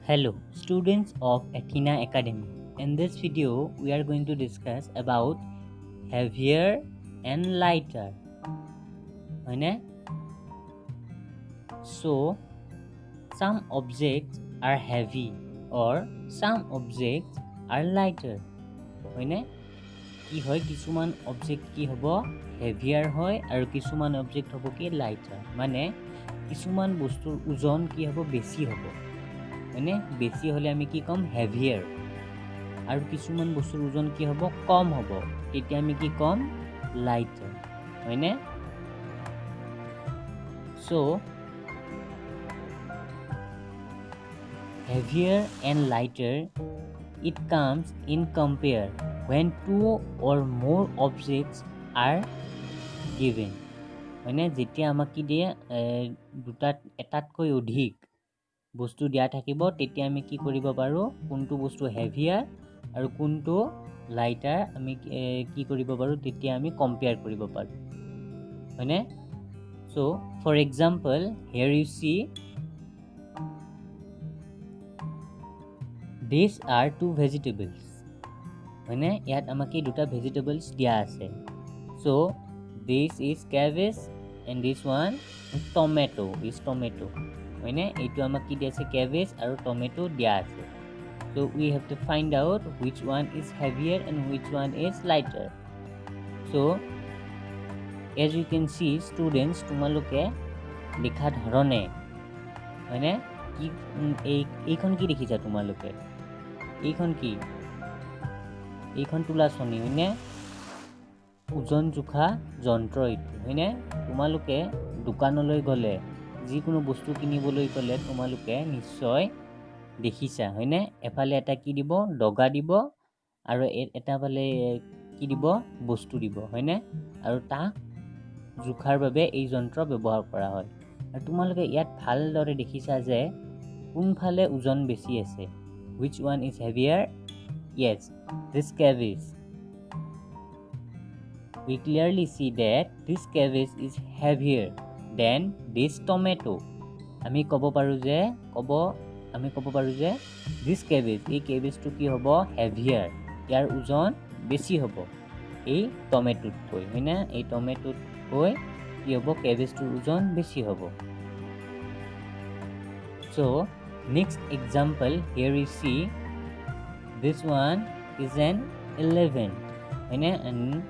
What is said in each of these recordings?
Hello, students of Athena Academy. In this video, we are going to discuss about heavier and lighter. Right? So, some objects are heavy or some objects are lighter. Right? কি হয় কিছুমান object কি হ'ব হেভিয়াৰ হয় আৰু কিছুমান object হ'ব কি লাইটাৰ মানে কিছুমান বস্তুৰ ওজন কি হ'ব বেছি হ'ব মানে বেছি হ'লে আমি কি কম হেভিয়াৰ আৰু কিছুমান বস্তুৰ ওজন কি হ'ব কম হ'ব তেতিয়া আমি কি কম লাইটাৰ হয়নে so heavier and lighter it comes in compare when two or more objects are given হয়নে যেতিয়া আমাক কি দিয়ে দুটাত এটাতকৈ অধিক বস্তু দিয়া থাকিব তেতিয়া আমি কি কৰিব পাৰো কোনটো বস্তু হেভিয়াৰ আৰু কোনটো লাইটাৰ আমি কি কৰিব পাৰো তেতিয়া আমি কম্পেয়াৰ কৰিব পাৰো হয়নে so for example here you see these are two vegetables হয়নে ইয়াত আমাক দুটা ভেজিটেবলস দিয়া আছে so this is cabbage and this one is tomato হয়নে এইটো আমাক কি দিয়া আছে cabbage আৰু tomato দিয়া আছে so we have to find out which one is heavier and which one is lighter so as you can see students তোমালোকে লিখা ধৰণে হয়নে কি এইখন কি দেখিছা তোমালোকে এইখন কি এইখন তুলাচনী হয়নে ওজন জোখা যন্ত্ৰ এইটো হয়নে তোমালোকে দোকানলৈ গ'লে যিকোনো বস্তু কিনিবলৈ গ'লে তোমালোকে নিশ্চয় দেখিছা হয়নে এফালে এটা কি দিব ডগা দিব আৰু এটা ফালে কি দিব বস্তু দিব হয়নে আৰু তা জোখাৰ বাবে এই যন্ত্ৰ ব্যৱহাৰ কৰা হয় আৰু তোমালোকে ইয়াত ভালদৰে দেখিছা যে কোনফালে ওজন বেছি আছে which one is heavier yes this cabbage we clearly see that this cabbage is heavier than this tomato আমি ক'ব পাৰো যে this cabbage এই cabbage কি হ'ব heavier ইয়াৰ ওজন বেছি হ'ব এই টমেটোতকৈ হয়না এই টমেটোতকৈ কি হ'ব cabbage-টোৰ ওজন বেছি হ'ব so next example here you see this one is an elephant and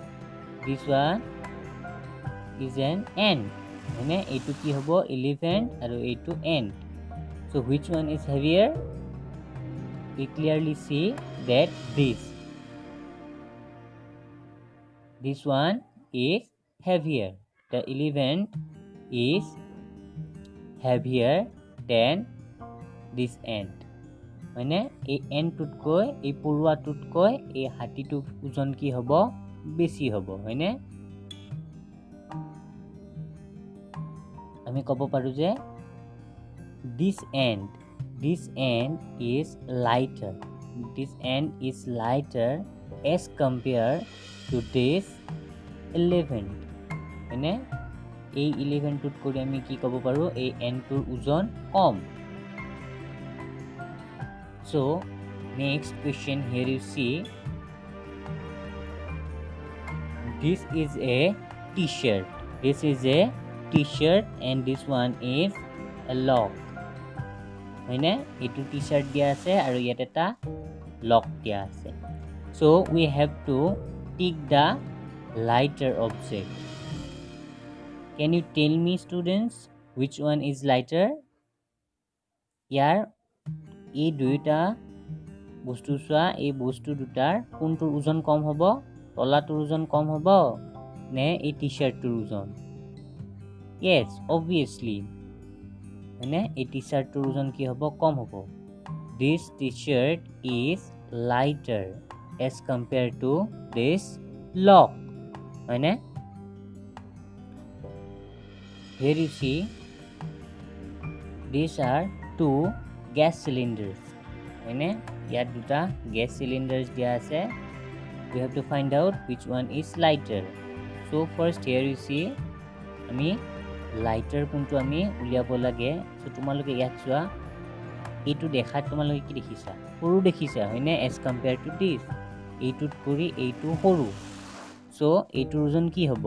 this one is an ant এইটো কি হ'ব elephant আৰু এইটো ant so which one is heavier we clearly see that this one is heavier the elephant is heavier than this ant মানে এই এন্টটোতকৈ এই পৰুৱাটোতকৈ এই হাতীটো ওজন কি হ'ব বেছি হ'ব হয়নে আমি ক'ব পাৰো যে this ant is lighter as compared to this elephant হয়নে এই elephantটোত কৰি আমি কি ক'ব পাৰো এই এন্টটোৰ ওজন কম so next question here you see this is a t-shirt and this one is a lock হয়নে এইটো t-shirt দিয়া আছে আৰু ইয়াত এটা lock দিয়া আছে so we have to pick the lighter object can you tell me students which one is lighter ইয়াৰ এই দুইটা বস্তু চোৱা এই বস্তু দুটাৰ কোনটোৰ ওজন কম হ'ব তলাটোৰ ওজন কম হ'ব নে এই টি-শাৰ্টটোৰ ওজন yes obviously মানে এই টি-শাৰ্টটোৰ ওজন কি হ'ব কম হ'ব this t-shirt is lighter as compared to this lock হয়নে here you see these are two gas cylinders হয়নে ইয়াত দুটা gas cylinders দিয়া আছে we have to find out which one is lighter so first here you see আমি lighter কোনটো আমি উলিয়াব লাগে so তোমালোকে ইয়াত চোৱা এইটো দেখাত তোমালোকে কি দেখিছা সৰু দেখিছা হয়নে এজ কম্পেয়াৰ টু দিছ এইটোত কৰি এইটো সৰু সো এইটোৰ ওজন কি হ'ব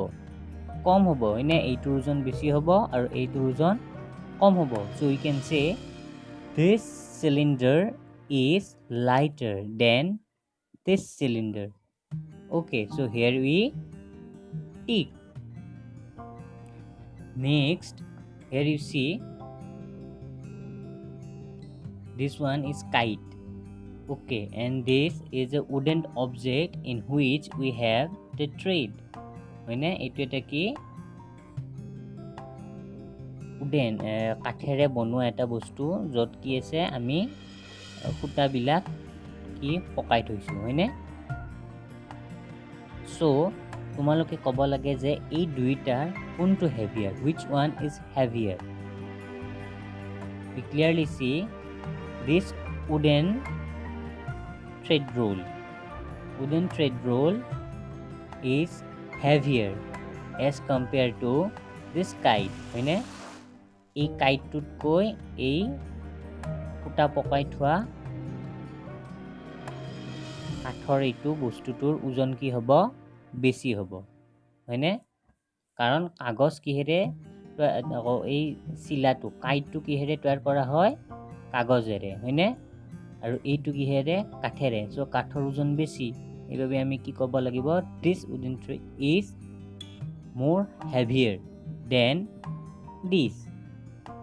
কম হ'ব হয়নে এইটোৰ ওজন বেছি হ'ব আৰু এইটোৰ ওজন কম হ'ব so we can say this cylinder is lighter than this cylinder okay so here we tick next here you see this one is kite okay and this is a wooden object in which we have the thread হয়নে এইটো এটা কি wooden কাঠেৰে বনোৱা এটা বস্তু য'ত কি আছে আমি সূতাবিলাক কি পকাই থৈছো হয়নে সো তোমালোকে ক'ব লাগে যে এই দুইটাৰ কোনটো হেভিয়াৰ which one is heavier we clearly see this wooden thread roll is heavier as compared to this kite হয়নে এই কাইটটোতকৈ এই ফুটা পকাই থোৱা কাঠৰ এইটো বস্তুটোৰ ওজন কি হ'ব বেছি হ'ব হয়নে কাৰণ কাগজ কিহেৰে এই চিলাটো কাইটটো কিহেৰে তৈয়াৰ কৰা হয় কাগজেৰে হয়নে আৰু এইটো কিহেৰে কাঠেৰে সো কাঠৰ ওজন বেছি এইভাবে আমি কি ক'ব লাগিব this wooden thread is more heavier than this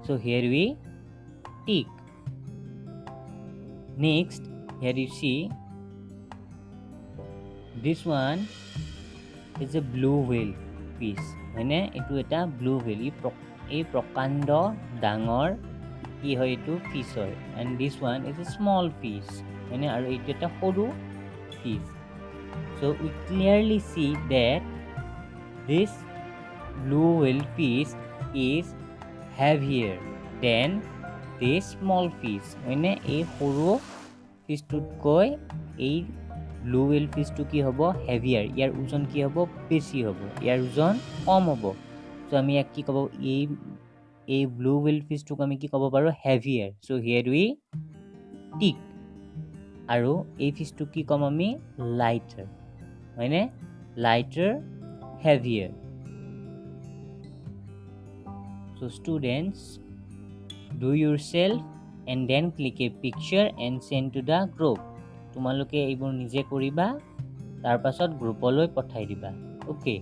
so here we tick next here you see this one is a blue whale fish হয়নে এইটো এটা blue whale এই প্ৰকাণ্ড ডাঙৰ কি হয় এইটো fish হয় and this one is a small fish হয়নে আৰু এইটো এটা সৰু fish so we clearly see that this blue whale fish is heavier than this small fish হয়নে এই সৰু ফিশটোতকৈ এই ব্লু ৱেল ফিশটো কি হ'ব হেভিয়াৰ ইয়াৰ ওজন কি হ'ব বেছি হ'ব ইয়াৰ ওজন কম হ'ব সো আমি ইয়াক কি ক'ব এই ব্লু ৱেল ফিশটোক আমি কি ক'ব পাৰো হেভিয়াৰ সো হিয়াৰ উই টিক আৰু এই ফিশটোক কি ক'ম আমি লাইটাৰ হয়নে lighter হেভিয়াৰ so students do yourself and then click a picture and send to the group তোমালোকে এইবোৰ নিজে কৰিবা তাৰ পাছত গ্ৰুপলৈ পঠাই দিবা ওকে